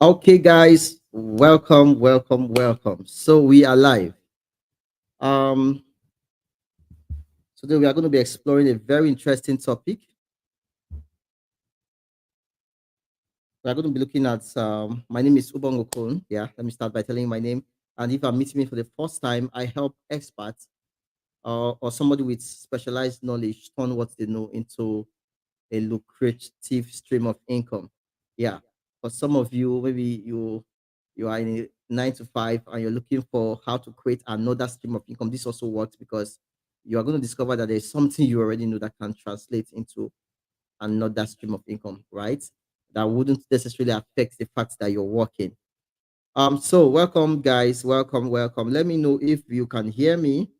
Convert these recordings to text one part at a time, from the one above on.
Okay, guys, welcome, welcome, welcome. So we are live. Um, Today we are going to be exploring a very interesting topic. We are going to be looking at. My name is Ubong Okon. Yeah, let me start by telling you my name. And if I'm meeting me for the first time, I help experts or somebody with specialized knowledge turn what they know into a lucrative stream of income. Yeah. For some of you, maybe you are in a 9 to 5 and you're looking for how to create another stream of income. This also works because you are going to discover that there's something you already know that can translate into another stream of income, right? That wouldn't necessarily affect the fact that you're working. So welcome guys, welcome, welcome. Let me know if you can hear me.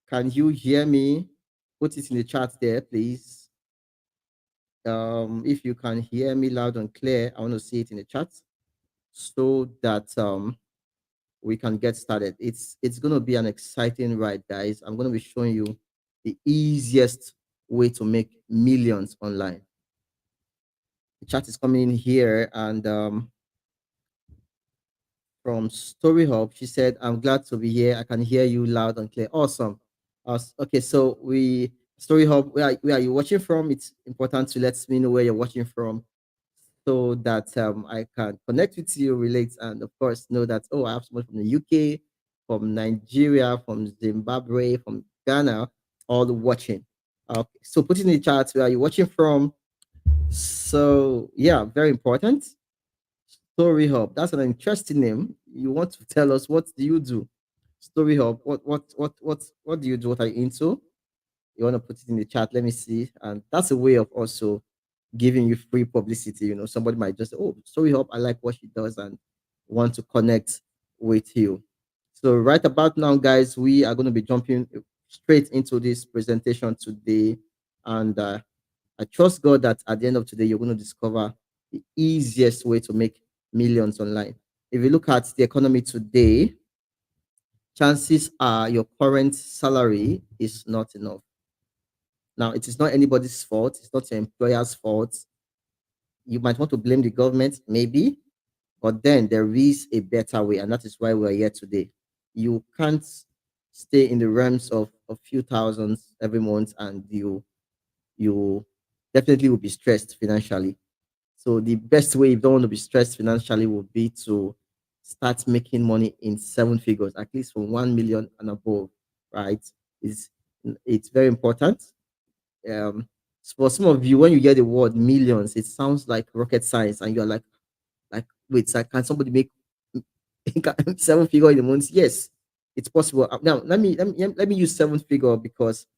Can you hear me? Put it in the chat there, please. If you can hear me loud and clear, I want to see it in the chat so that we can get started. It's going to be an exciting ride, guys. I'm going to be showing you the easiest way to make millions online. The chat is coming in here, and from Story Hub, she said, "I'm glad to be here. I can hear you loud and clear. Awesome. Okay, so we Story Hub, where are you watching from? It's important to let me know where you're watching from so that I can connect with you, relate, and of course know that I have someone from the UK, from Nigeria, from Zimbabwe, from Ghana, all watching. So put in the chat where are you watching from. So yeah, very important. Story Hub. That's an interesting name. You want to tell us what do you do? Story Hub. What do you do? What are you into? You want to put it in the chat? Let me see. And that's a way of also giving you free publicity. Somebody might just say, "Oh, Story Hub, I like what she does," and want to connect with you. So right about now, guys, we are going to be jumping straight into this presentation today, and I trust God that at the end of today, you're going to discover the easiest way to make millions online. If you look at the economy today, chances are your current salary is not enough. Now, it is not anybody's fault. It's not your employer's fault. You might want to blame the government, maybe, but then there is a better way, and that is why we're here today. You can't stay in the realms of a few thousands every month, and you definitely will be stressed financially. So the best way, if you don't want to be stressed financially, would be to start making money in seven figures, at least from 1 million and above, right? It's it's very important. Um, for some of you, when you hear the word millions, it sounds like rocket science, and you're like, wait, so can somebody make seven figure in a month? Yes, it's possible. Now, let me use seven figure because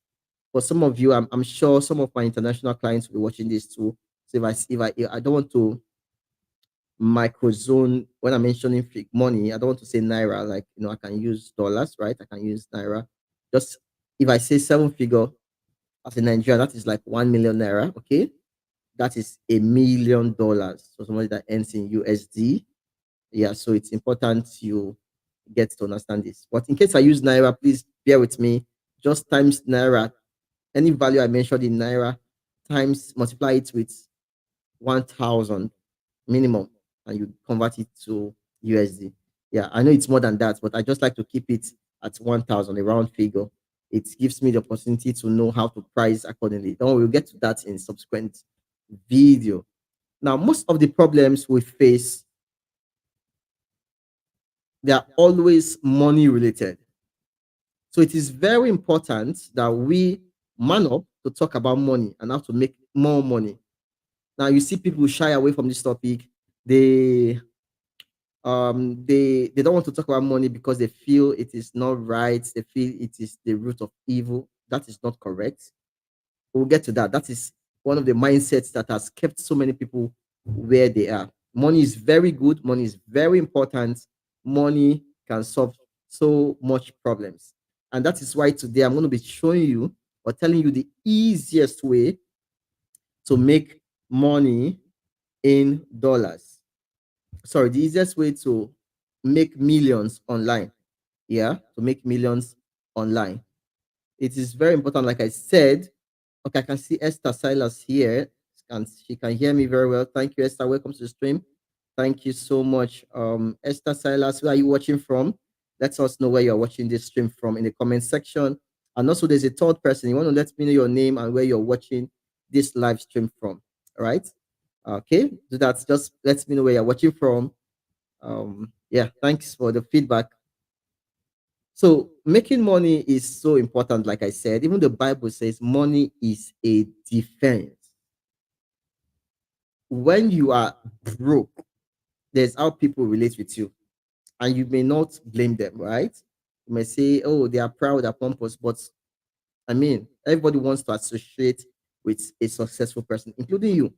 for some of you, I'm sure some of my international clients will be watching this too. So if I don't want to microzone when I'm mentioning money, I don't want to say naira. Like I can use dollars, right? I can use naira. Just if I say seven figure as a Nigerian, that is like 1 million naira. Okay, that is $1 million. So somebody that ends in USD. Yeah, so it's important you get to understand this. But in case I use naira, please bear with me. Just times naira, any value I mentioned in naira, times multiply it with 1,000 minimum, and you convert it to USD. Yeah, I know it's more than that, but I just like to keep it at 1,000, a round figure. It gives me the opportunity to know how to price accordingly. Don't worry, we'll get to that in subsequent video. Now, most of the problems we face, they are always money related. So it is very important that we man up to talk about money and how to make more money. Now you see people shy away from this topic. They don't want to talk about money because they feel it is not right. They feel it is the root of evil. That is not correct. We'll get to that. That is one of the mindsets that has kept so many people where they are. Money is very good. Money is very important. Money can solve so much problems. And that is why today I'm going to be showing you or telling you the easiest way to make money in dollars. Sorry, the easiest way to make millions online. Yeah, to make millions online. It is very important, like I said. Okay, I can see Esther Silas here, and she can hear me very well. Thank you, Esther. Welcome to the stream. Thank you so much. Esther Silas, where are you watching from? Let us know where you're watching this stream from in the comment section. And also, there's a third person. You want to let me know your name and where you're watching this live stream from. All right. Okay. Do that. Just let me know where you're watching from. Yeah. Thanks for the feedback. So, making money is so important. Like I said, even the Bible says money is a defense. When you are broke, there's how people relate with you, and you may not blame them, right? You may say, oh, they are proud and pompous, but I mean, everybody wants to associate with a successful person, including you.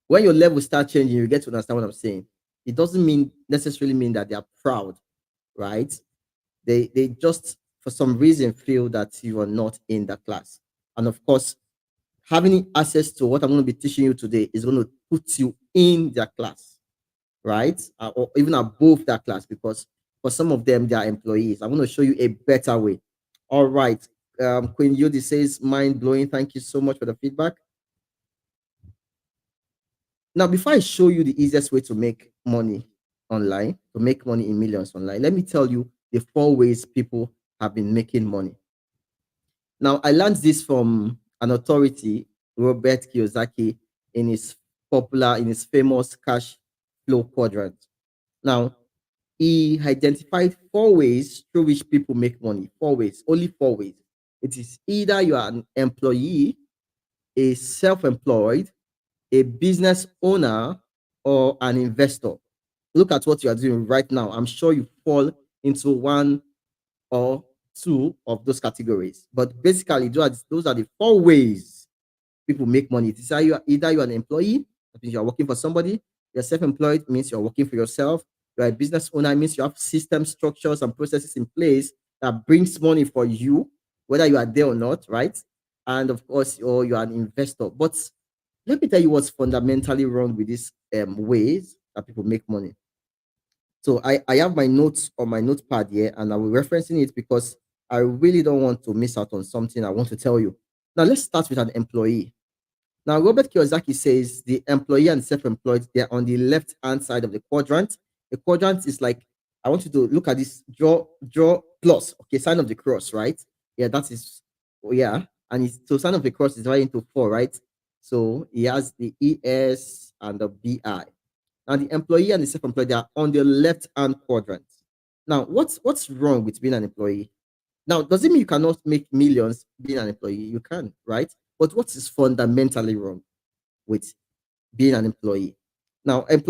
When your level start changing, you get to understand what I'm saying. It doesn't mean necessarily mean that they are proud, right? They just for some reason feel that you are not in the class. And of course, having access to what I'm going to be teaching you today is going to put you in their class, right? Or even above that class, because for some of them, they are employees. I'm going to show you a better way. All right. Queen Yudi says, mind blowing. Thank you so much for the feedback. Now, before I show you the easiest way to make money online, to make money in millions online, let me tell you the 4 ways people have been making money. Now, I learned this from an authority, Robert Kiyosaki, in his famous cash flow quadrant. Now, he identified 4 ways through which people make money. 4 ways, only 4 ways. It is either you are an employee, a self-employed, a business owner, or an investor. Look at what you are doing right now. I'm sure you fall into one or two of those categories. But basically, those are the 4 ways people make money. It is either you're an employee, that means you're working for somebody. You're self-employed, means you're working for yourself. You're a business owner, means you have system structures and processes in place that brings money for you, whether you are there or not, right? And of course, or you're an investor. But let me tell you what's fundamentally wrong with these ways that people make money. So I have my notes on my notepad here, and I will referencing it because I really don't want to miss out on something I want to tell you. Now let's start with an employee. Now, Robert Kiyosaki says the employee and self-employed, they're on the left-hand side of the quadrant. The quadrant is like, I want you to look at this, draw plus, okay, sign of the cross, right? Yeah, that is, oh, yeah. And so sign of the cross is right into 4, right? So he has the ES and the BI. Now, the employee and the self-employed, they are on the left-hand quadrant. Now, what's wrong with being an employee? Now, does it mean you cannot make millions being an employee? You can, right? But what is fundamentally wrong with being an employee? Now, as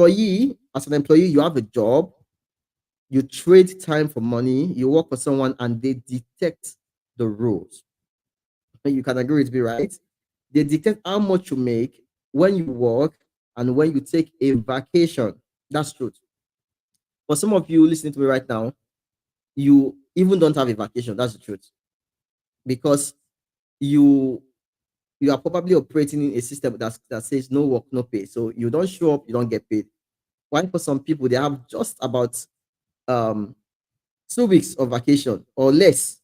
an employee, you have a job, you trade time for money, you work for someone, and they detect the rules. You can agree with me, right? They detect how much you make when you work and when you take a vacation. That's true. For some of you listening to me right now, you even don't have a vacation. That's the truth. Because you you are probably operating in a system that says no work, no pay. So you don't show up, you don't get paid. Why for some people they have just about um 2 weeks of vacation or less.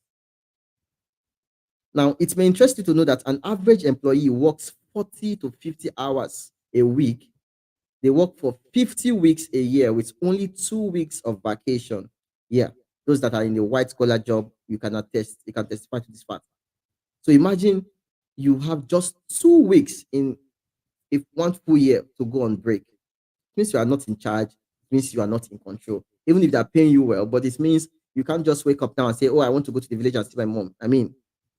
Now it may interest you to know that an average employee works 40 to 50 hours a week. They work for 50 weeks a year with only 2 weeks of vacation. Yeah, those that are in the white collar job, you can attest, you can testify to this fact. So imagine you have just 2 weeks in if 1 full year to go on break. It means you are not in charge, it means you are not in control. Even if they're paying you well, but it means you can't just wake up now and say, oh, I want to go to the village and see my mom. I mean,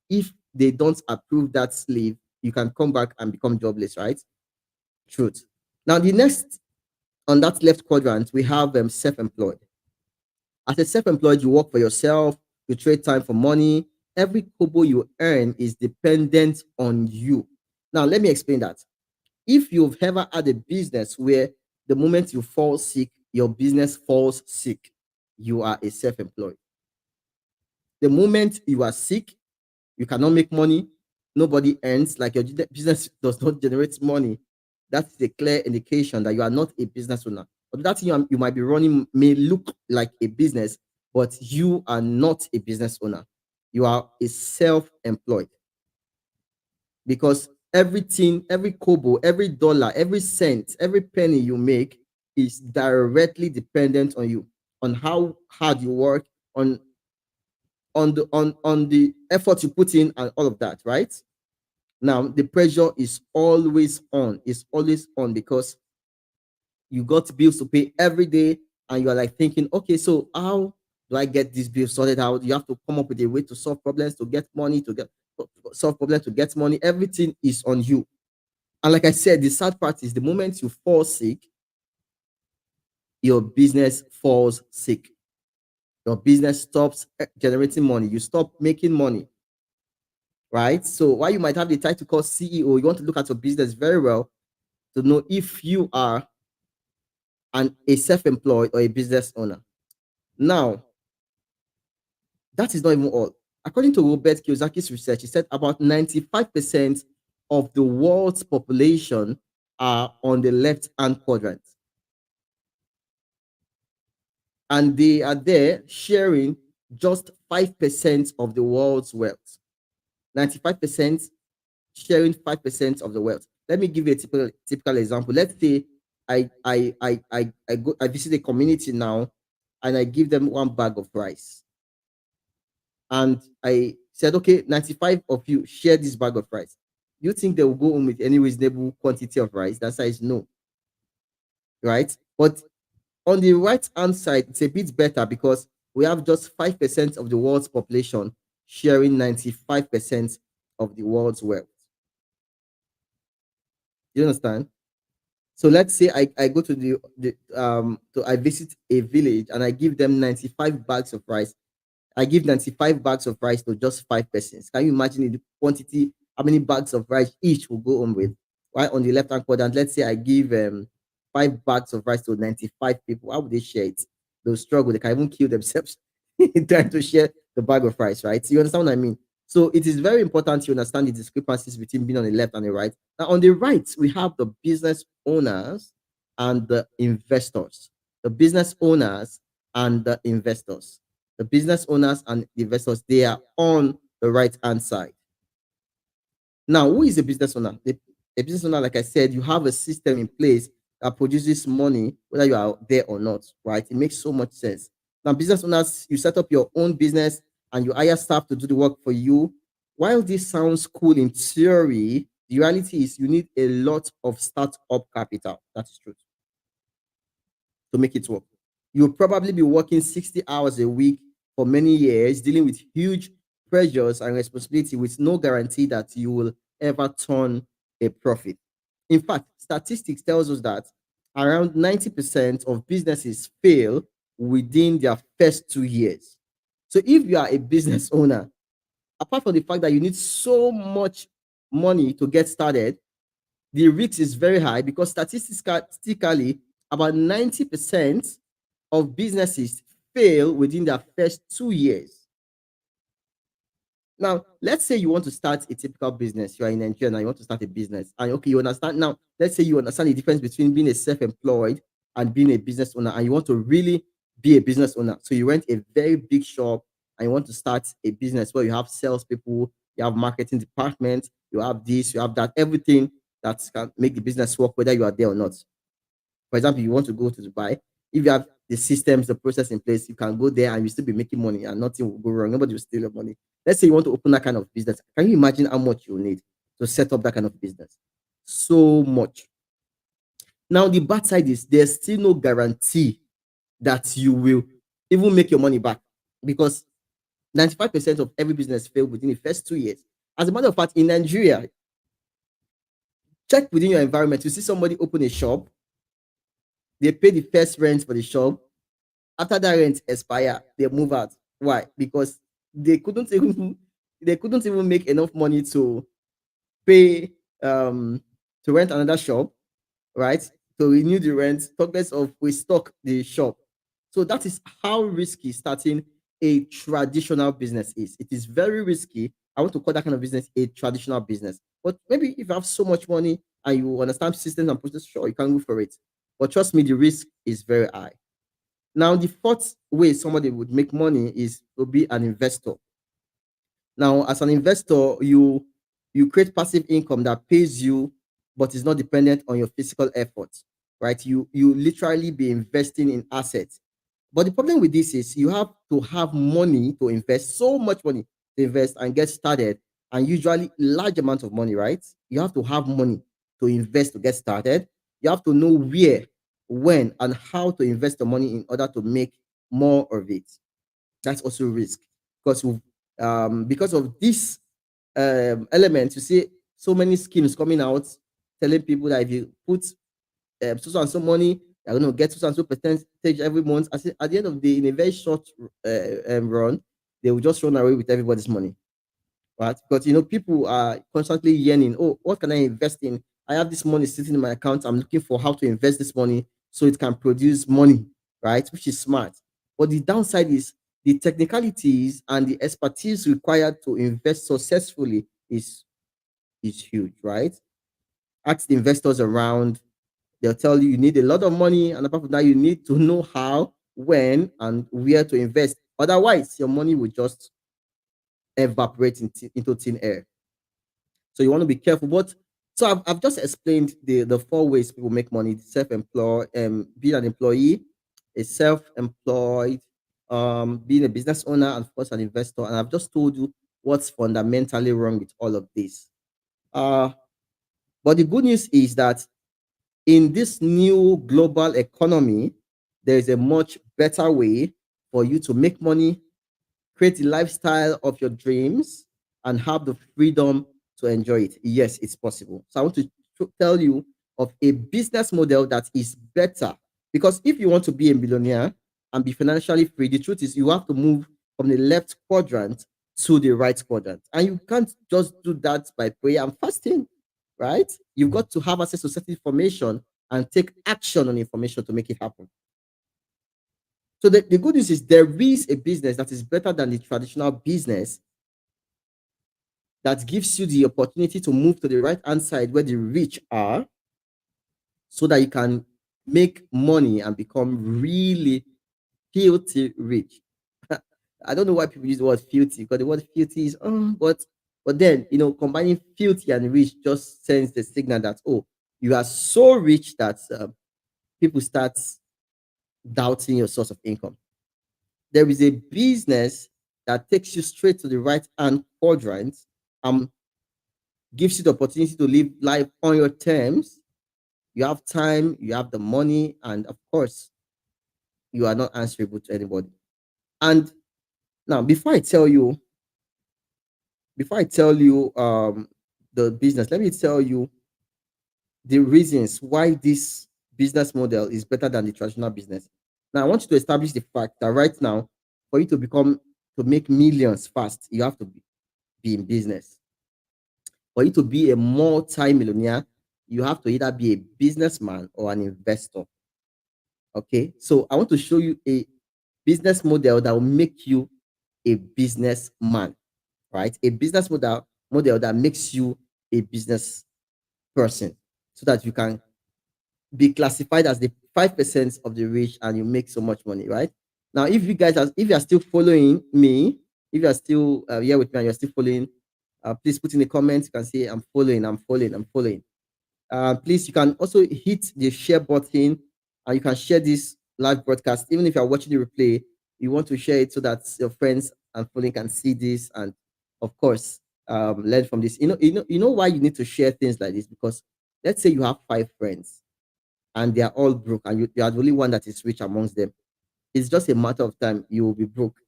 if they don't approve that sleeve, you can come back and become jobless, right? Truth. Now, the next on that left quadrant, we have self-employed. As a self-employed, you work for yourself, you trade time for money. Every kobo you earn is dependent on you. Now, let me explain that. If you've ever had a business where the moment you fall sick, your business falls sick, you are a self-employed. The moment you are sick, you cannot make money, nobody earns, like your business does not generate money. That's a clear indication that you are not a business owner. But that thing you might be running may look like a business, but you are not a business owner. You are a self-employed, because everything, every kobo, every dollar, every cent, every penny you make is directly dependent on you, on how hard you work, on the effort you put in and all of that, right? Now the pressure is always on because you got bills to pay every day, and you're like thinking, okay, so how do I get this bill sorted out? You have to come up with a way to solve problems, to get money, to get solve problems, to get money. Everything is on you. And like I said, the sad part is the moment you fall sick, your business falls sick. Your business stops generating money. You stop making money, right? So while you might have the title called CEO, you want to look at your business very well to know if you are a self-employed or a business owner. Now, that is not even all. According to Robert Kiyosaki's research, he said about 95% of the world's population are on the left-hand quadrant. And they are there sharing just 5% of the world's wealth. 95% sharing 5% of the wealth. Let me give you a typical example. Let's say I visit a community now and I give them one bag of rice. And I said, okay, 95 of you share this bag of rice. You think they will go home with any reasonable quantity of rice? The answer is no, right? But on the right hand side, it's a bit better because we have just 5% of the world's population sharing 95% of the world's wealth. You understand? So let's say I go to I visit a village and I give them 95 bags of rice. I give 95 bags of rice to just 5 persons. Can you imagine the quantity, how many bags of rice each will go home with? Right on the left hand quadrant, let's say I give 5 bags of rice to 95 people. How would they share it? They'll struggle, they can even kill themselves trying to share the bag of rice, right? So you understand what I mean? So it is very important to understand the discrepancies between being on the left and the right. Now, on the right, we have the business owners and the investors. The business owners and the investors. The business owners and the investors, they are on the right hand side. Now, who is a business owner? A business owner, like I said, you have a system in place that produces money, whether you are there or not, right? It makes so much sense. Now, business owners, you set up your own business and you hire staff to do the work for you. While this sounds cool in theory, the reality is you need a lot of startup capital. That's true to make it work. You'll probably be working 60 hours a week for many years, dealing with huge pressures and responsibility with no guarantee that you will ever turn a profit. In fact, statistics tells us that around 90% of businesses fail within their first 2 years. So if you are a business owner, apart from the fact that you need so much money to get started, the risk is very high because statistically, about 90% of businesses fail within their first 2 years. Now, let's say you want to start a typical business. You are in Nigeria and you want to start a business. And okay, you understand now. Let's say you understand the difference between being a self-employed and being a business owner, and you want to really be a business owner. So you rent a very big shop and you want to start a business where you have salespeople, you have marketing department, you have this, you have that, everything that can make the business work, whether you are there or not. For example, you want to go to Dubai. If you have the systems, the process in place, you can go there and you still be making money and nothing will go wrong. Nobody will steal your money. Let's say you want to open that kind of business. Can you imagine how much you need to set up that kind of business? So much. Now, the bad side is there's still no guarantee that you will even make your money back because 95% of every business fail within the first 2 years. As a matter of fact, in Nigeria, check within your environment. You see somebody open a shop, they pay the first rent for the shop. After that rent expire, they move out. Why? Because they couldn't even make enough money to pay to rent another shop, right? To renew the rent, talk less of we stock the shop. So that is how risky starting a traditional business is. It is very risky. I want to call that kind of business a traditional business. But maybe if you have so much money and you understand systems and processes, sure, you can go for it. But trust me, the risk is very high. Now, the fourth way somebody would make money is to be an investor. Now, as an investor, you create passive income that pays you, but is not dependent on your physical effort. right? You literally be investing in assets. But the problem with this is you have to have money to invest, so much money to invest and get started, and usually large amounts of money, right? You have to have money to invest to get started. You have to know where, when, and how to invest the money in order to make more of it. That's also risk because because of this element, you see so many schemes coming out telling people that if you put so and so money, you're going to get so and so percentage every month. At the end of the day, in a very short run, they will just run away with everybody's money, right? Because people are constantly yearning, oh, what can I invest in? I have this money sitting in my account. I'm looking for how to invest this money so it can produce money, right? Which is smart. But the downside is the technicalities and the expertise required to invest successfully is huge, right? Ask the investors around. They'll tell you need a lot of money, and apart from that, you need to know how, when, and where to invest. Otherwise, your money will just evaporate into thin air. So you want to be careful. But so I've just explained the four ways people make money: self-employed, being an employee, a self-employed, being a business owner, and of course an investor. And I've just told you what's fundamentally wrong with all of this. Uh, but the good news is that in this new global economy, there is a much better way for you to make money, create the lifestyle of your dreams, and have the freedom to enjoy it. Yes, it's possible. So I want to tell you of a business model that is better. Because if you want to be a millionaire and be financially free, the truth is you have to move from the left quadrant to the right quadrant. And you can't just do that by prayer and fasting, right? You've got to have access to certain information and take action on information to make it happen. So the good news is there is a business that is better than the traditional business that gives you the opportunity to move to the right hand side where the rich are so that you can make money and become really filthy rich. I don't know why people use the word filthy because the word filthy is, but then, combining filthy and rich just sends the signal that, oh, you are so rich that people start doubting your source of income. There is a business that takes you straight to the right hand quadrant, um, gives you the opportunity to live life on your terms. You have time, you have the money, and of course, you are not answerable to anybody. And now, before I tell you the business, let me tell you the reasons why this business model is better than the traditional business. Now, I want you to establish the fact that right now, for you to make millions fast, you have to be in business. For you to be a multi-millionaire, you have to either be a businessman or an investor. Okay, so I want to show you a business model that will make you a businessman, right? A business model that makes you a business person, so that you can be classified as the 5% of the rich and you make so much money, right? Now, if you are still following me, if you are still here with me and you're still following, please put in the comments. You can say, I'm following, I'm following, I'm following. Please, you can also hit the share button and you can share this live broadcast. Even if you're watching the replay, you want to share it so that your friends and following can see this and, of course, learn from this. You know why you need to share things like this? Because let's say you have 5 friends and they are all broke and you are the only one that is rich amongst them. It's just a matter of time you will be broke.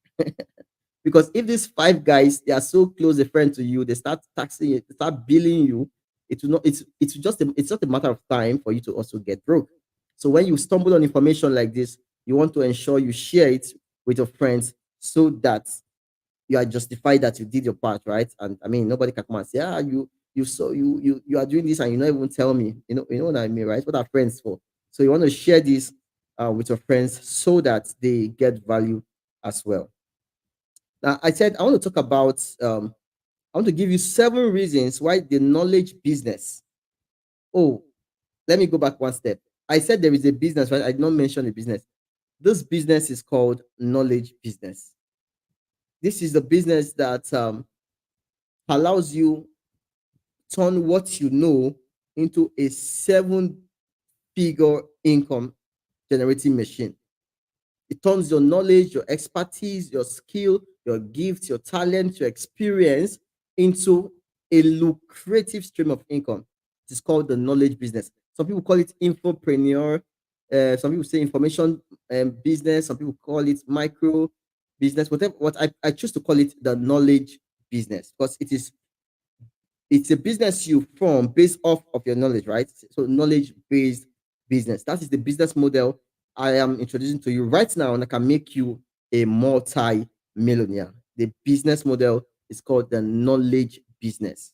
Because if these 5 guys they are so close a friend to you, they start taxing you, they start billing you, it will not it's not a matter of time for you to also get broke. So when you stumble on information like this, you want to ensure you share it with your friends so that you are justified that you did your part, right? And I mean, nobody can come and say, you are doing this and you not even tell me. You know what I mean, right? What are friends for? So you want to share this with your friends so that they get value as well. Now, I said I want to talk about. I want to give you 7 reasons why the knowledge business. Oh, let me go back one step. I said there is a business, right? I did not mention the business. This business is called knowledge business. This is the business that allows you turn what you know into a 7 figure income generating machine. It turns your knowledge, your expertise, your skill, your gifts, your talent, your experience into a lucrative stream of income. It is called the knowledge business. Some people call it infopreneur. Some people say information business. Some people call it micro business. Whatever. What I choose to call it the knowledge business because it's a business you form based off of your knowledge, right? So knowledge based business. That is the business model I am introducing to you right now, and I can make you a multi-millionaire. The business model is called the knowledge business.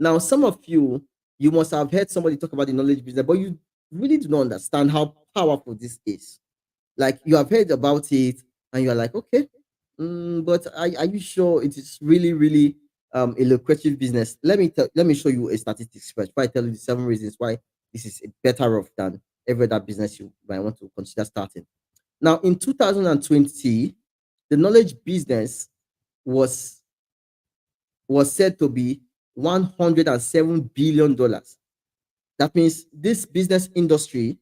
Now, some of you must have heard somebody talk about the knowledge business, but you really do not understand how powerful this is. Like you have heard about it, and you're like, okay, but are you sure it is really, really a lucrative business? Let me show you a statistics first. Before I tell you the 7 reasons why this is better off than every other business you might want to consider starting. Now, in 2020, the knowledge business was was said to be $107 billion. That means this business industry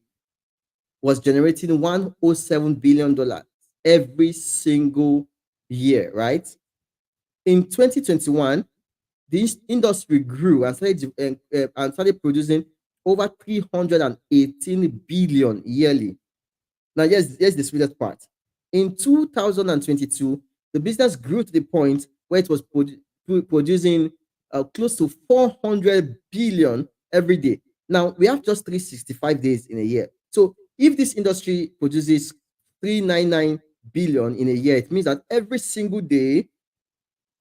was generating $107 billion every single year, right? In 2021, this industry grew and started producing over 318 billion yearly. Now, here's the sweetest part. In 2022, the business grew to the point where it was producing close to 400 billion every day. Now, we have just 365 days in a year. So, if this industry produces 399 billion in a year, it means that every single day,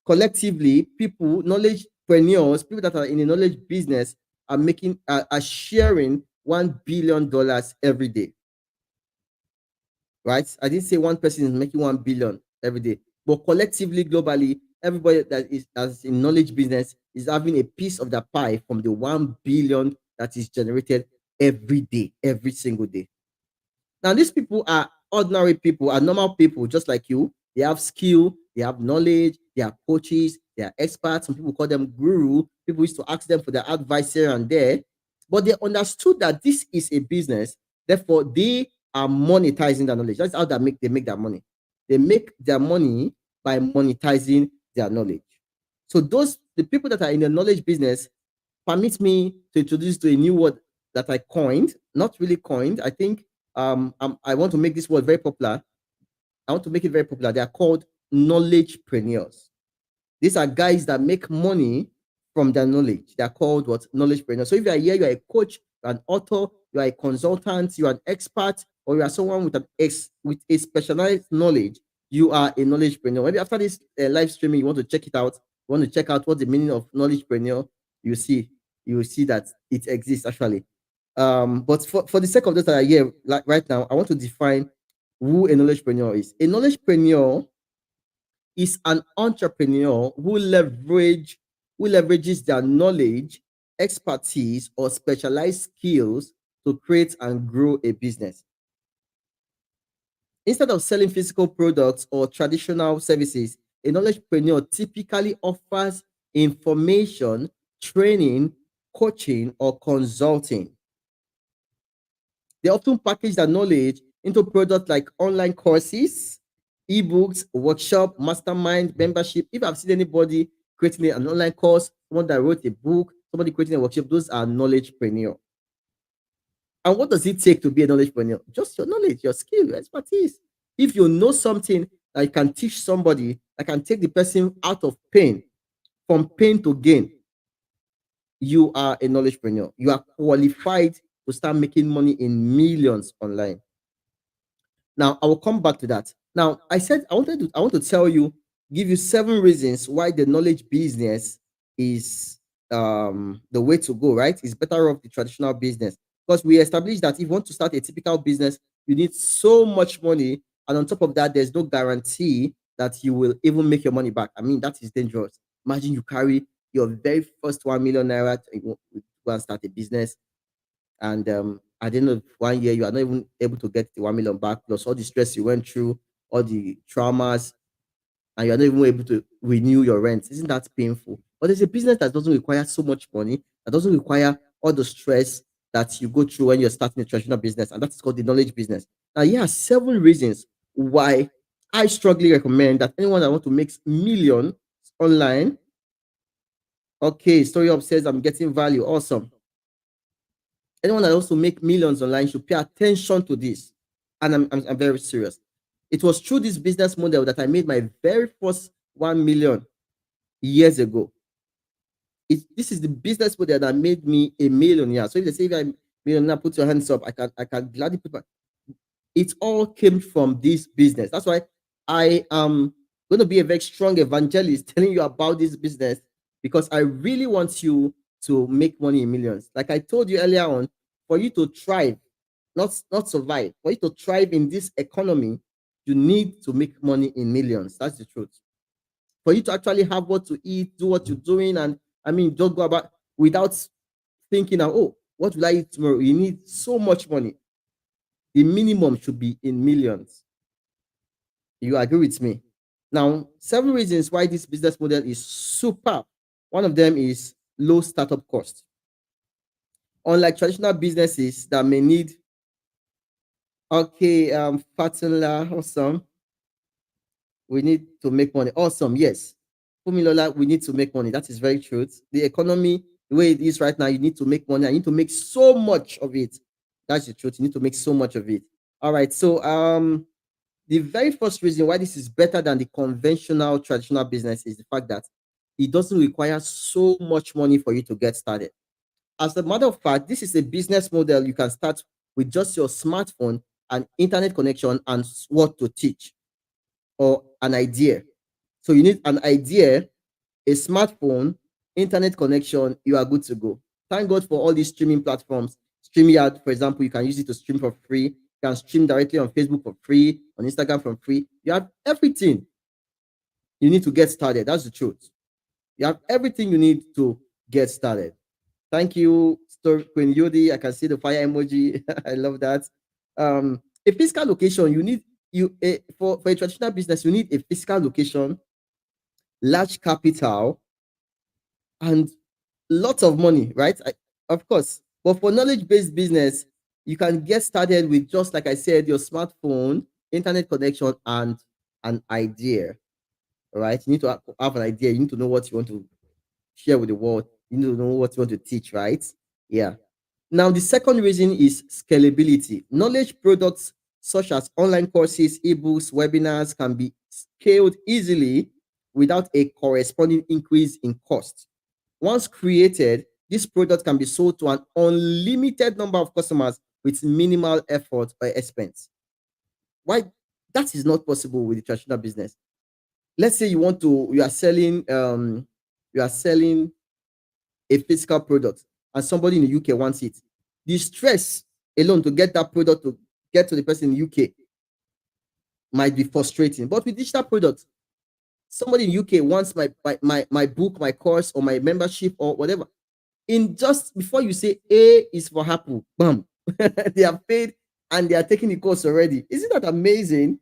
collectively, people, knowledgepreneurs, people that are in the knowledge business are sharing $1 billion every day, right? I didn't say one person is making 1 billion every day, but collectively, globally, everybody that's in knowledge business is having a piece of the pie from the 1 billion that is generated every day, every single day. Now, these people are ordinary people, are normal people, just like you. They have skill, they have knowledge, they are coaches, they are experts. Some people call them guru. People used to ask them for their advice here and there, but they understood that this is a business. Therefore, they are monetizing their knowledge. That's how they make their money. They make their money by monetizing their knowledge. So the people that are in the knowledge business, permit me to introduce to a new word that I coined, not really coined. I think I want to make this word very popular. I want to make it very popular. They are called knowledgepreneurs. These are guys that make money from their knowledge. They are called what? Knowledgepreneurs. So if you are here, you are a coach, you are an author, you are a consultant, you are an expert, or you are someone with a specialized knowledge, you are a knowledgepreneur. Maybe after this live streaming, you want to check it out. You want to check out what the meaning of knowledgepreneur. You will see that it exists actually. But for the sake of those that are here like right now, I want to define who a knowledgepreneur is. A knowledgepreneur is an entrepreneur who leverages their knowledge, expertise, or specialized skills to create and grow a business. Instead of selling physical products or traditional services, a knowledgepreneur typically offers information, training, coaching, or consulting. They often package their knowledge into products like online courses, ebooks, workshop, mastermind, membership. If I've seen anybody creating an online course, someone that wrote a book, somebody creating a workshop, those are knowledgepreneur. And what does it take to be a knowledgepreneur? Just your knowledge, your skill, your expertise. If you know something that you can teach somebody, that can take the person out of pain, from pain to gain, you are a knowledgepreneur. You are qualified to start making money in millions online. Now, I will come back to that. Now, I said I want to tell you, give you 7 reasons why the knowledge business is the way to go, right? It's better off the traditional business because we established that if you want to start a typical business, you need so much money, and on top of that, there's no guarantee that you will even make your money back. I mean, that is dangerous. Imagine you carry your very first 1 million naira to go and start a business, and at the end of 1 year, you are not even able to get the 1 million back, plus all the stress you went through, all the traumas, and you're not even able to renew your rent. Isn't that painful? But there's a business that doesn't require so much money, that doesn't require all the stress, that you go through when you're starting a traditional business, and that is called the knowledge business. Now, here are 7 reasons why I strongly recommend that anyone that want to make millions online. Okay, Story Up says I'm getting value. Awesome. Anyone that wants to make millions online should pay attention to this. And I'm very serious. It was through this business model that I made my very first 1 million years ago. This is the business model that made me a millionaire. So if they say if I'm a millionaire, put your hands up. I can gladly put my, it all came from this business. That's why I am going to be a very strong evangelist telling you about this business, because I really want you to make money in millions. Like I told you earlier on, for you to thrive, not survive, for you to thrive in this economy, you need to make money in millions. That's the truth. For you to actually have what to eat, do what you're doing, and I mean, don't go about without thinking, oh, what will I eat tomorrow? You need so much money. The minimum should be in millions. You agree with me? Now, 7 reasons why this business model is super. One of them is low startup cost. Unlike traditional businesses that may need, okay, Fatula, awesome. We need to make money. Awesome, yes. Fumilola, we need to make money. That is very true. The economy, the way it is right now, you need to make money. I need to make so much of it. That's the truth. You need to make so much of it. All right. So the very first reason why this is better than the conventional traditional business is the fact that it doesn't require so much money for you to get started. As a matter of fact, this is a business model you can start with just your smartphone and internet connection and what to teach, or an idea. So you need an idea, a smartphone, internet connection, you are good to go. Thank God for all these streaming platforms. StreamYard, for example, you can use it to stream for free. You can stream directly on Facebook for free, on Instagram for free. You have everything you need to get started. That's the truth. You have everything you need to get started. Thank you, Story Queen Yodi. I can see the fire emoji. I love that. A physical location, you need for a traditional business, you need a physical location, large capital, and lots of money, right? Of course. But for knowledge-based business, you can get started with, just like I said, your smartphone, internet connection, and an idea. All right. You need to have an idea. You need to know what you want to share with the world. You need to know what you want to teach, right? Yeah. Now, the second reason is scalability. Knowledge products such as online courses, ebooks, webinars can be scaled easily without a corresponding increase in cost. Once created, this product can be sold to an unlimited number of customers with minimal effort or expense. Why? That is not possible with the traditional business. Let's say you are selling a physical product and somebody in the UK wants it. The stress alone to get that product to get to the person in the UK might be frustrating. But with digital products, somebody in the UK wants my book, my course, or my membership, or whatever. In just before you say A is for Apple, bam, they have paid and they are taking the course already. Isn't that amazing?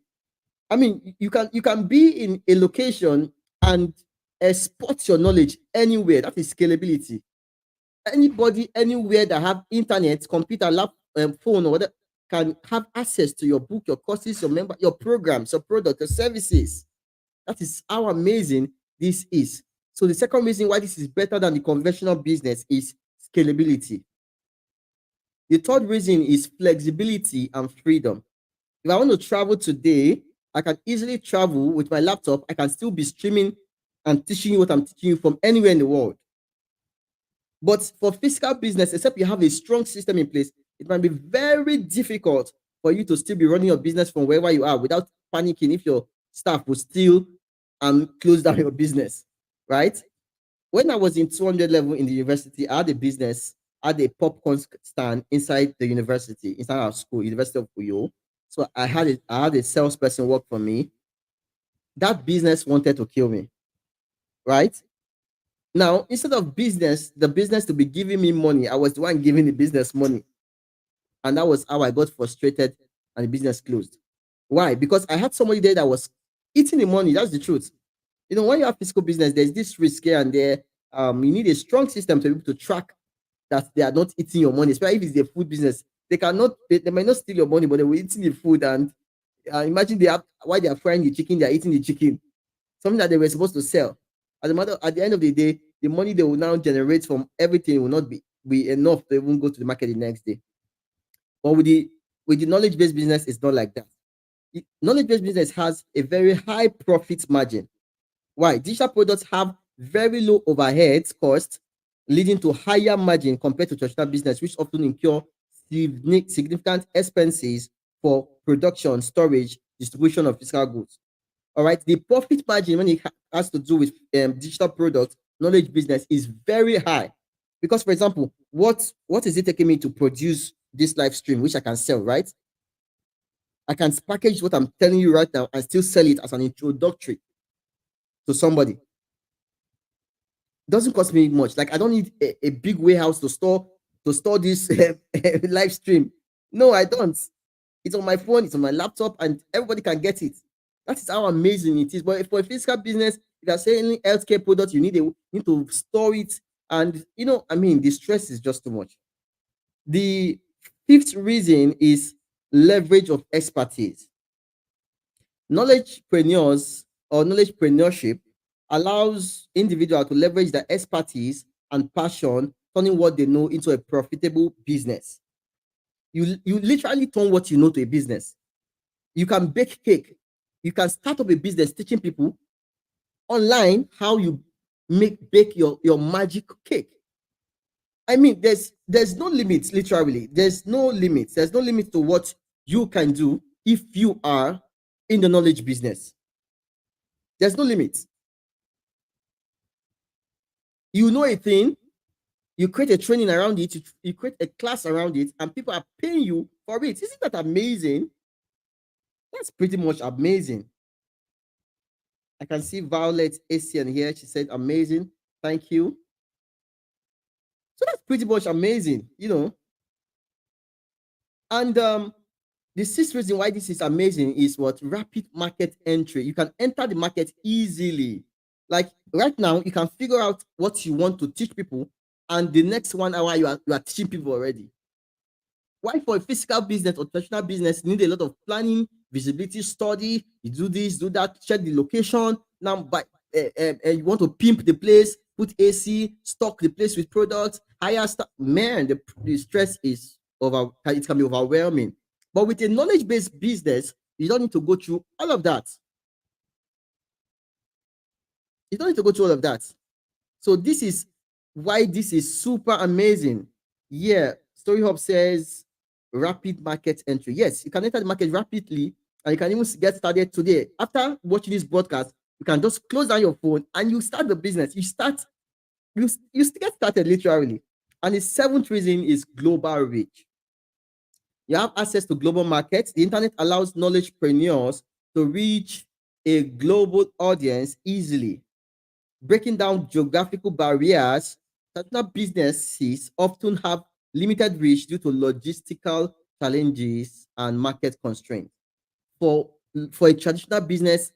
I mean, you can be in a location and export your knowledge anywhere. That is scalability. Anybody anywhere that have internet, computer, phone, or whatever, can have access to your book, your courses, your programs, your product, your services. That is how amazing this is. So the second reason why this is better than the conventional business is scalability. The third reason is flexibility and freedom. If I want to travel today, I can easily travel with my laptop. I can still be streaming and teaching you what I'm teaching you from anywhere in the world. But for physical business, except you have a strong system in place, it might be very difficult for you to still be running your business from wherever you are without panicking if your staff will steal and close down your business, right? When I was in 200 level in the university, I had a business, I had a popcorn stand inside the university, inside our school, University of Uyo. So I had a salesperson work for me. That business wanted to kill me, right? Now, instead of the business to be giving me money, I was the one giving the business money. And that was how I got frustrated and the business closed. Why? Because I had somebody there that was eating the money. That's the truth. When you have physical business, there's this risk here and there. You need a strong system to be able to track that they are not eating your money, especially if it's a food business. They might not steal your money, but they will eating the food. And imagine they have while they are frying the chicken, they are eating the chicken, something that they were supposed to sell. At the end of the day, the money they will now generate from everything will not be enough to even go to the market the next day. But with the knowledge-based business, it's not like that. Knowledge-based business has a very high profit margin. Why? Digital products have very low overhead costs, leading to higher margin compared to traditional business, which often incur significant expenses for production, storage, distribution of physical goods. All right. The profit margin when it has to do with digital products, knowledge business is very high. Because, for example, what is it taking me to produce this live stream, which I can sell, right? I can package what I'm telling you right now and still sell it as an introductory to somebody. It doesn't cost me much. Like, I don't need a big warehouse to store this live stream. No, I don't. It's on my phone, it's on my laptop, and everybody can get it. That is how amazing it is. But for a physical business, if you're selling healthcare products, you need to store it. And I mean, the stress is just too much. The fifth reason is leverage of expertise. Knowledgepreneurs or knowledgepreneurship allows individuals to leverage their expertise and passion, turning what they know into a profitable business. You literally turn what you know to a business. You can bake cake. You can start up a business teaching people online how you bake your magic cake. I mean, there's no limits, literally. There's no limits. There's no limit to what you can do if you are in the knowledge business. There's no limits. You know a thing, you create a training around it, you create a class around it, and people are paying you for it. Isn't that amazing? That's pretty much amazing. I can see Violet Asian here. She said, amazing. Thank you. So that's pretty much amazing, And the sixth reason why this is amazing is what? Rapid market entry. You can enter the market easily. Like right now, you can figure out what you want to teach people, and the next 1 hour you are teaching people already. Why for a physical business or traditional business, you need a lot of planning, visibility study. You do this, do that, check the location. Now, you want to pimp the place, put AC, stock the place with products, hire staff. Man, the stress is it can be overwhelming. But with a knowledge-based business, you don't need to go through all of that. You don't need to go through all of that. So this is why this is super amazing. Yeah, StoryHub says rapid market entry. Yes, you can enter the market rapidly, and you can even get started today. After watching this broadcast, you can just close down your phone and you start the business. You get started literally. And the seventh reason is global reach. You have access to global markets. The internet allows knowledgepreneurs to reach a global audience easily. Breaking down geographical barriers, traditional businesses often have limited reach due to logistical challenges and market constraints. For a traditional business,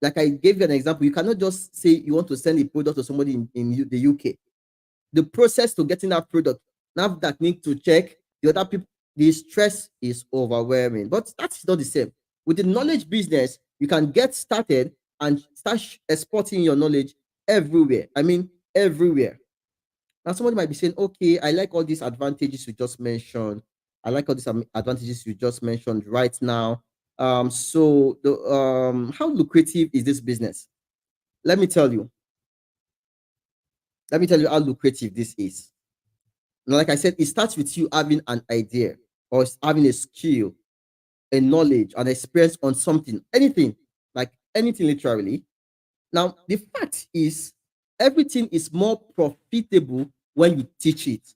like I gave you an example, you cannot just say you want to send a product to somebody in the UK. The process to getting that product, NAFDAC need to check, the other people, the stress is overwhelming. But that's not the same. With the knowledge business, you can get started and start exporting your knowledge everywhere. I mean, everywhere. Now, somebody might be saying, okay, I like all these advantages you just mentioned. I like all these advantages you just mentioned right now. So how lucrative is this business? Let me tell you. Let me tell you how lucrative this is. Now, like I said, it starts with you having an idea or having a skill, a knowledge, an experience on something, anything, like anything literally. Now, the fact is, everything is more profitable when you teach it.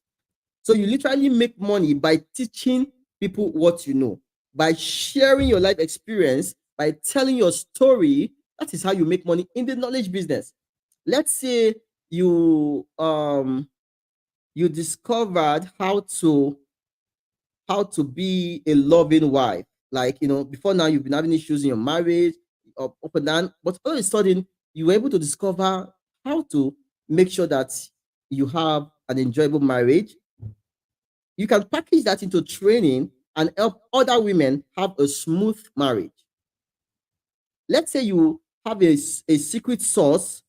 So you literally make money by teaching people what you know, by sharing your life experience, by telling your story. That is how you make money in the knowledge business. Let's say you discovered how to be a loving wife. Like, before now you've been having issues in your marriage, up and down, but all of a sudden you were able to discover how to make sure that you have an enjoyable marriage. You can package that into training and help other women have a smooth marriage. Let's say you have a secret sauce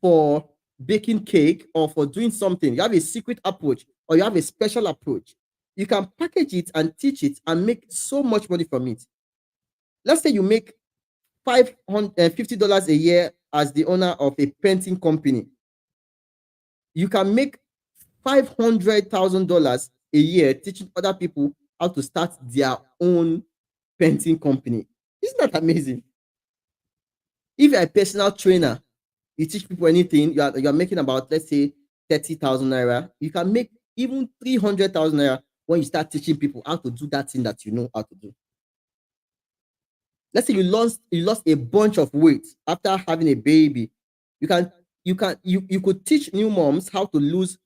for baking cake or for doing something. You have a secret approach or you have a special approach. You can package it and teach it and make so much money from it. Let's say you make $550 a year as the owner of a painting company. You can make $500,000 a year teaching other people how to start their own painting company. Isn't that amazing? If you're a personal trainer, you teach people anything, you are making about, let's say, 30,000 naira. You can make even 300,000 naira when you start teaching people how to do that thing that you know how to do. Let's say you lost a bunch of weight after having a baby. You could teach new moms how to lose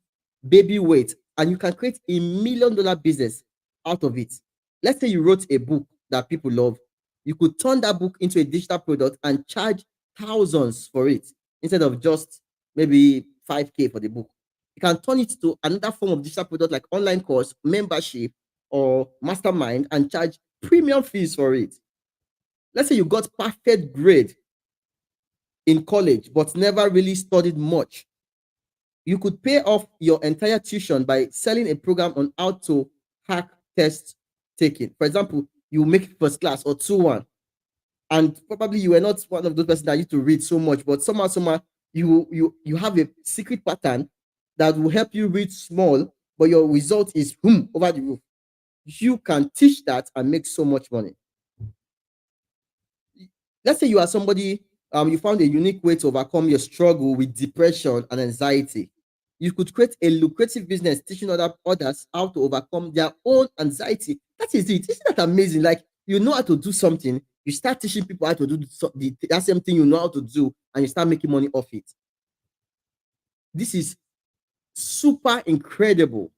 baby weight, and you can create $1 million business out of it. Let's say you wrote a book that people love. You could turn that book into a digital product and charge thousands for it instead of just maybe 5K for the book. You can turn it to another form of digital product like online course, membership, or mastermind and charge premium fees for it. Let's say you got perfect grade in college but never really studied much. You could pay off your entire tuition by selling a program on how to hack test taking. For example, you make first class or 2-1, and probably you were not one of those persons that used to read so much, but somehow you have a secret pattern that will help you read small, but your result is boom over the roof. You can teach that and make so much money. Let's say you are somebody, you found a unique way to overcome your struggle with depression and anxiety. You could create a lucrative business teaching others how to overcome their own anxiety. That is it. Isn't that amazing? Like, you know how to do something, you start teaching people how to do that same thing you know how to do, and you start making money off it. This is super incredible.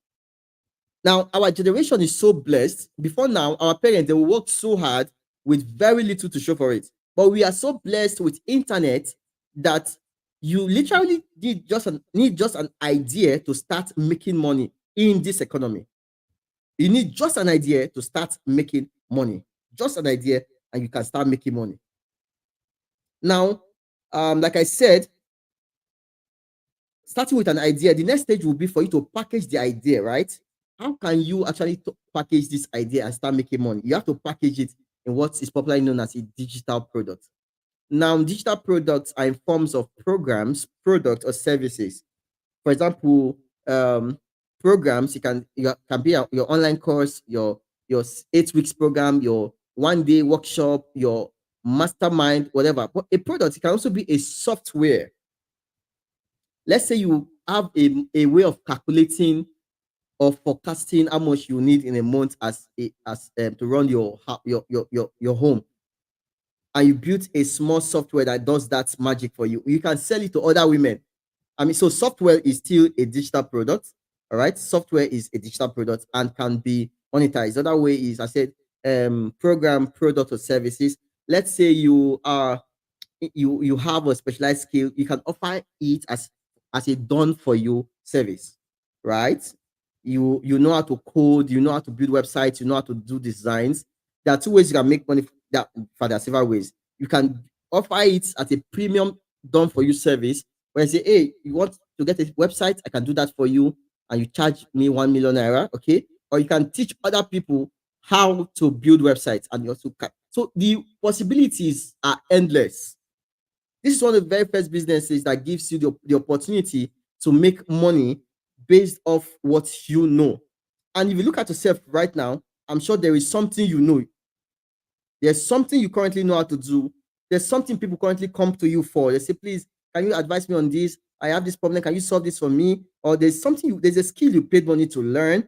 Now, our generation is so blessed. Before now, our parents, they will work so hard with very little to show for it. But we are so blessed with internet that you literally need just an idea to start making money in this economy. You need just an idea to start making money. Just an idea, and you can start making money. Now, like I said, starting with an idea, the next stage will be for you to package the idea, right? How can you actually package this idea and start making money? You have to package it in what is popularly known as a digital product. Now, digital products are in forms of programs, products, or services. For example, programs, can be your online course, your 8 weeks program, your 1 day workshop, your mastermind, whatever. But a product, it can also be a software. Let's say you have a way of calculating or forecasting how much you need in a month to run your home, and you built a small software that does that magic for you. You can sell it to other women. I mean, so software is still a digital product. All right, software is a digital product and can be monetized. Other way is, I said, program, product, or services. Let's say you have a specialized skill, you can offer it as a done for you service, right? You know how to code, you know how to build websites, you know how to do designs. There are two ways you can make money. There are several ways. You can offer it as a premium done for you service, where you say, hey, you want to get a website, I can do that for you, and you charge me 1 million naira, okay? Or you can teach other people how to build websites, and you also can. So the possibilities are endless. This is one of the very first businesses that gives you the opportunity to make money based off what you know. And if you look at yourself right now, I'm sure there is something you know. There's something you currently know how to do. There's something people currently come to you for. They say, please, can you advise me on this? I have this problem. Can you solve this for me? Or there's a skill you paid money to learn.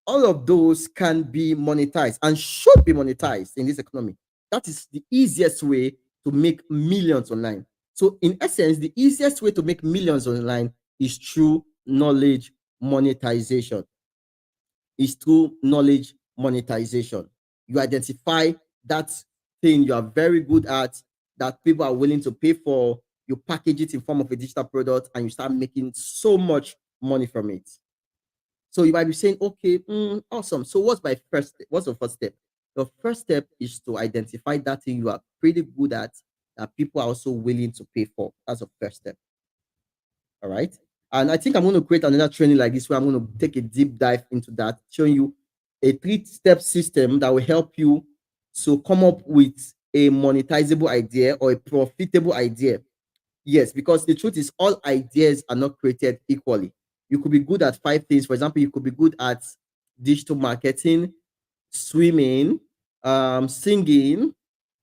All of those can be monetized and should be monetized in this economy. That is the easiest way to make millions online. So, in essence, the easiest way to make millions online is through knowledge monetization. Is through knowledge monetization. You identify that thing you are very good at, that people are willing to pay for, you package it in form of a digital product, and you start making so much money from it. So you might be saying, okay, awesome. So what's my first step? What's the first step? The first step is to identify that thing you are pretty good at that people are also willing to pay for. That's the first step. All right. And I think I'm going to create another training like this where I'm going to take a deep dive into that, showing you a 3-step system that will help you to come up with a monetizable idea or a profitable idea. Yes, because the truth is, all ideas are not created equally. You could be good at 5 things. For example, you could be good at digital marketing, swimming, singing,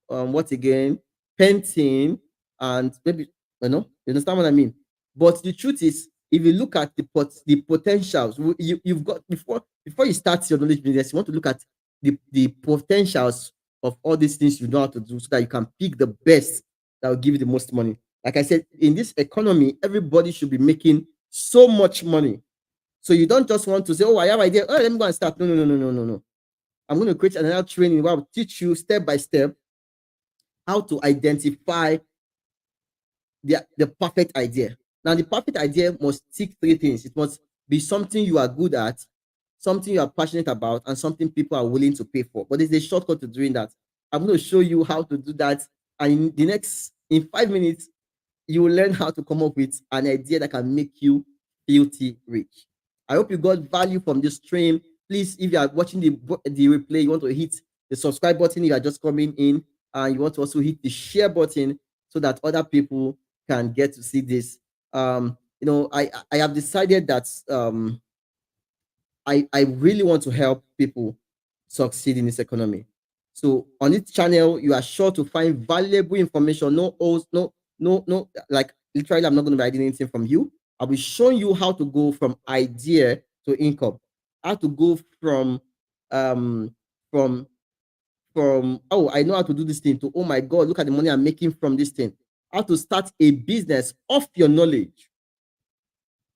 what again, painting, and maybe, you understand what I mean. But the truth is, if you look at the potentials you've got before you start your knowledge business, you want to look at the potentials of all these things you know how to do, so that you can pick the best that will give you the most money. Like I said, in this economy, everybody should be making so much money. So you don't just want to say, "Oh, I have idea. Oh, let me go and start." No, no, no, no, no, no, no. I'm going to create another training where I'll teach you step by step how to identify the perfect idea. Now, the perfect idea must tick 3 things. It must be something you are good at, something you are passionate about, and something people are willing to pay for. But there's a shortcut to doing that. I'm going to show you how to do that. And in 5 minutes, you will learn how to come up with an idea that can make you filthy rich. I hope you got value from this stream. Please, if you are watching the replay, you want to hit the subscribe button. You are just coming in, and you want to also hit the share button so that other people can get to see this. I have decided that I really want to help people succeed in this economy. So on this channel, you are sure to find valuable information. No holes, no, like literally, I'm not going to be hiding anything from you. I'll be showing you how to go from idea to income, how to go um from oh, I know how to do this thing, to oh my god, look at the money I'm making from this thing. How to start a business off your knowledge,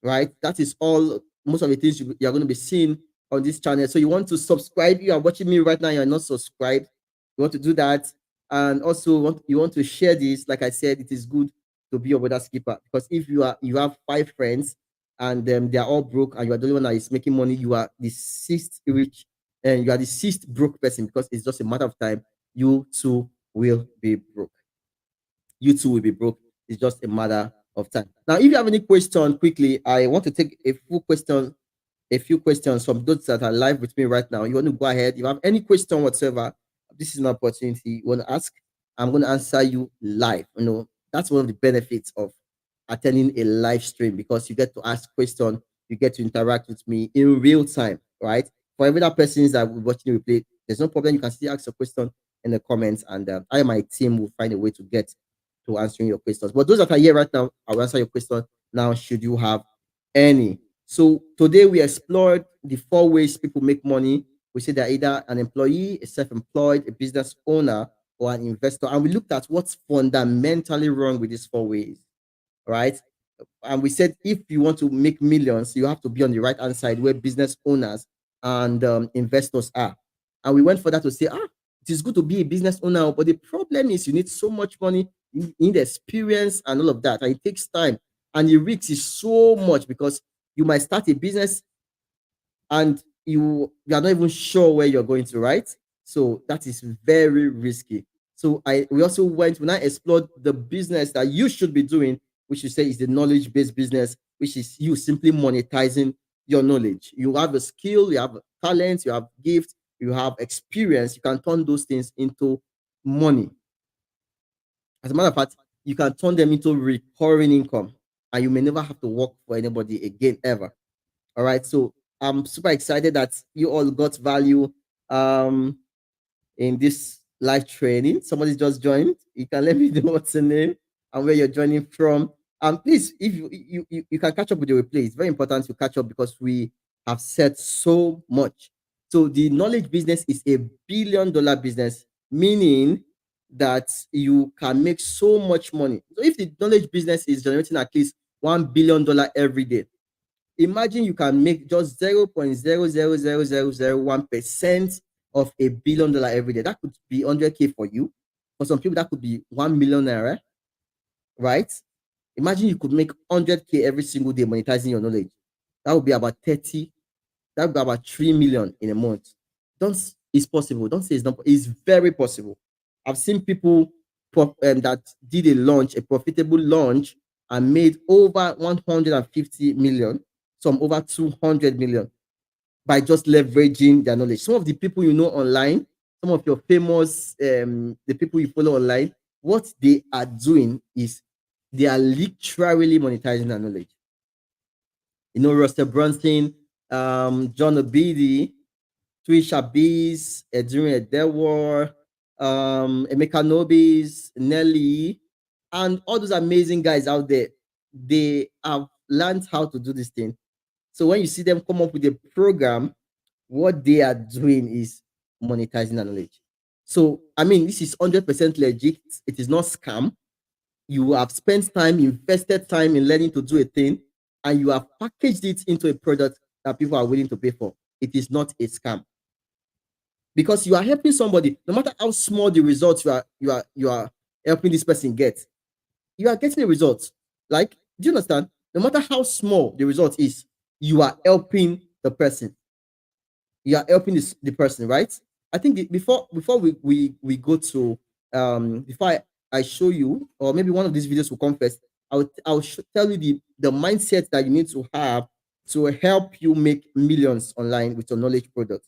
right? That is all, most of the things you're going to be seeing on this channel. So you want to subscribe. You are watching me right now, you're not subscribed. You want to do that. And also you want to share this. Like I said, it is good to be your brother's keeper, because if you have 5 friends and they are all broke, and you are the only one that is making money, you are the sixth rich, and you are the sixth broke person, because it's just a matter of time. You too will be broke. You too will be broke. It's just a matter of time. Now, if you have any question, quickly, I want to take a few questions from those that are live with me right now. You want to go ahead. If you have any question whatsoever, this is an opportunity you want to ask. I'm going to answer you live. That's one of the benefits of attending a live stream, because you get to ask questions, you get to interact with me in real time, right? For every other persons that will watching the replay, there's no problem. You can still ask a question in the comments, and I and my team will find a way to get to answering your questions. But those that are here right now, I'll answer your question now, should you have any. So today we explored the 4 ways people make money. We said they're either an employee, a self-employed, a business owner, or an investor. And we looked at what's fundamentally wrong with these 4 ways, right? And we said if you want to make millions, you have to be on the right hand side where business owners and investors are. And we went for that to say, it is good to be a business owner, but the problem is you need so much money, you need experience and all of that, and it takes time. And the risk is so much, because you might start a business and you are not even sure where you're going to, right? So that is very risky. So we also went when I explored the business that you should be doing, which you say is the knowledge-based business, which is you simply monetizing your knowledge. You have a skill, you have talent, you have gift, you have experience. You can turn those things into money. As a matter of fact, you can turn them into recurring income, and you may never have to work for anybody again ever. All right. So I'm super excited that you all got value in this live training. Somebody just joined. You can let me know what's the name and where you're joining from. Please, if you can catch up with the replay. It's very important to catch up, because we have said so much. So the knowledge business is $1 billion business, meaning that you can make so much money. So if the knowledge business is generating at least $1 billion every day, imagine you can make just 0.0000001% of $1 billion every day. That could be 100K for you. For some people, that could be 1 million naira, right? Imagine you could make 100K every single day monetizing your knowledge. That would be about that would be about 3 million in a month. Don't It's possible. Don't say it's not. It's very possible. I've seen people that did a profitable launch, and made over 150 million, some over 200 million, by just leveraging their knowledge. Some of the people you know online, some of your famous, the people you follow online, what they are doing is they are literally monetizing their knowledge. You know, Russell Brunson, John Obidi, Trisha Bees, Edwin Edewar, Emeka Nobis, Nelly, and all those amazing guys out there. They have learned how to do this thing. So when you see them come up with a program, what they are doing is monetizing the knowledge. So, I mean, this is 100% legit. It is not scam. You have spent time, invested time in learning to do a thing, and you have packaged it into a product that people are willing to pay for. It is not a scam, because you are helping somebody. No matter how small the results you are helping this person get, you are getting a result. Like, do you understand? No matter how small the result is, you are helping the person. You are helping the person, right? I think before we go to before I show you, or maybe one of these videos will come first, I'll tell you the mindset that you need to have to help you make millions online with your knowledge product.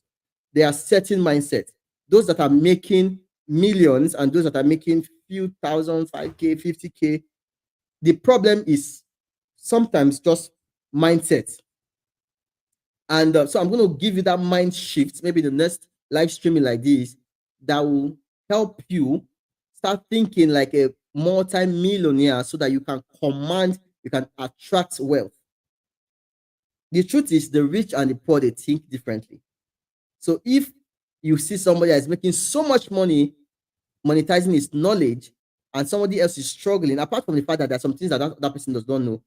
There are certain mindsets. Those that are making millions and those that are making few thousand, 5K, 50K. The problem is sometimes just mindset. And so I'm going to give you that mind shift, maybe the next live streaming like this, that will help you start thinking like a multi-millionaire, so that you can command, you can attract wealth. The truth is, the rich and the poor, they think differently. So if you see somebody that is making so much money monetizing his knowledge, and somebody else is struggling, apart from the fact that there are some things that person does not know,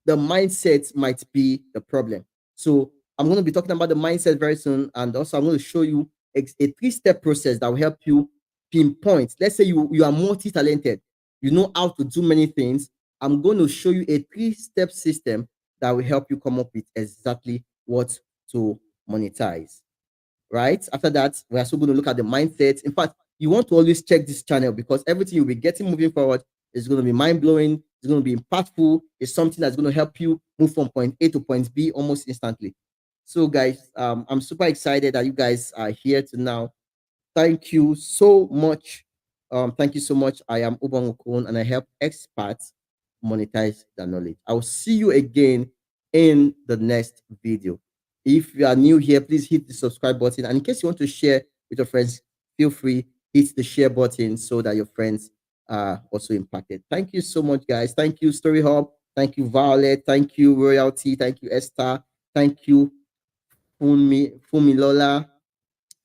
the mindset might be the problem. So I'm going to be talking about the mindset very soon, and also I'm going to show you a 3-step process that will help you pinpoint. Let's say you are multi-talented, you know how to do many things. I'm going to show you a 3-step system that will help you come up with exactly what to monetize. Right after that, we're also going to look at the mindset. In fact, you want to always check this channel, because everything you'll be getting moving forward is going to be mind-blowing, it's going to be impactful, it's something that's going to help you move from point A to point B almost instantly. So guys, I'm super excited that you guys are here to now. Thank you so much. Thank you so much. I am Ubang Okon, and I help experts monetize their knowledge. I will see you again in the next video. If you are new here, please hit the subscribe button. And in case you want to share with your friends, feel free, hit the share button so that your friends are also impacted. Thank you so much, guys. Thank you, Story Hub. Thank you, Violet. Thank you, Royalty. Thank you, Esther. Thank you, Fumilola.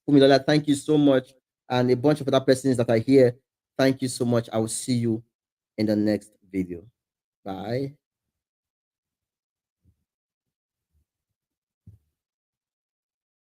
Fumilola, thank you so much. And a bunch of other persons that are here. Thank you so much. I will see you in the next video. Bye.